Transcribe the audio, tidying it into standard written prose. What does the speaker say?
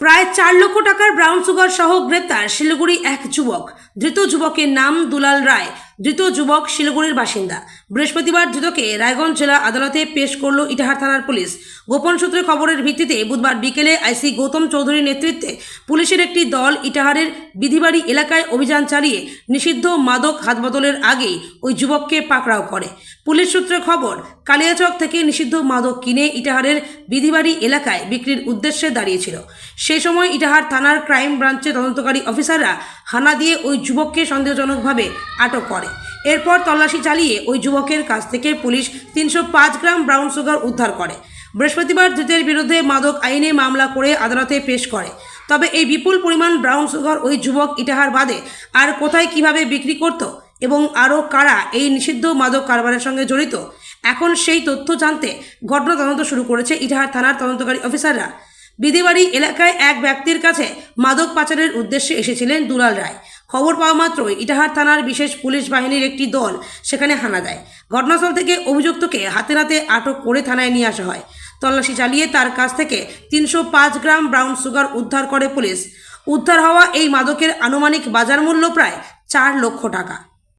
প্রায় 4 লক্ষ টাকার ব্রাউন সুগার সহ গ্রেপ্তার শিলিগুড়ি এক যুবক। ধৃত যুবকের নাম দুলাল রায়। ধৃত যুবক শিলিগুড়ির বাসিন্দা। বৃহস্পতিবার ধৃতকে রায়গঞ্জ জেলা আদালতে পেশ করল ইটাহার থানার পুলিশ। গোপন সূত্রে খবরের ভিত্তিতে বুধবার বিকেলে আইসি গৌতম চৌধুরীর নেতৃত্বে পুলিশের একটি দল ইটাহারের বিধিবাড়ি এলাকায় অভিযান চালিয়ে নিষিদ্ধ মাদক হাতবদলের আগেই ওই যুবককে পাকড়াও করে। পুলিশ সূত্রে খবর, কালিয়াচক থেকে নিষিদ্ধ মাদক কিনে ইটাহারের বিধিবাড়ি এলাকায় বিক্রির উদ্দেশ্যে দাঁড়িয়েছিল। সেই সময় ইটাহার থানার ক্রাইম ব্রাঞ্চের তদন্তকারী অফিসাররা হানা দিয়ে ওই যুবককে সন্দেহজনকভাবে আটক করে। এরপর তল্লাশি চালিয়ে ওই যুবকের কাছ থেকে পুলিশ 305 গ্রাম ব্রাউন সুগার উদ্ধার করে। বৃহস্পতিবার ধৃতের বিরুদ্ধে মাদক আইনে মামলা করে আদালতে পেশ করে। তবে এই বিপুল পরিমাণ ব্রাউন সুগার ওই যুবক ইটাহার বাদে আর কোথায় কিভাবে বিক্রি করত এবং আরও কারা এই নিষিদ্ধ মাদক কারবারের সঙ্গে জড়িত, এখন সেই তথ্য জানতে ঘটনা তদন্ত শুরু করেছে ইটাহার থানার তদন্তকারী অফিসাররা। বিধিবাড়ি এলাকায় এক ব্যক্তির কাছে মাদক পাচারের উদ্দেশ্যে এসেছিলেন দুলাল রায়। খবর পাওয়া মাত্রই ইটাহার থানার বিশেষ পুলিশ বাহিনীর একটি দল সেখানে হানা দেয়। ঘটনাস্থল থেকে অভিযুক্তকে হাতে নাতে আটক করে থানায় নিয়ে আসা হয়। তল্লাশি চালিয়ে তার কাছ থেকে 305 গ্রাম ব্রাউন সুগার উদ্ধার করে পুলিশ। উদ্ধার হওয়া এই মাদকের আনুমানিক বাজার মূল্য প্রায় 4 লক্ষ টাকা।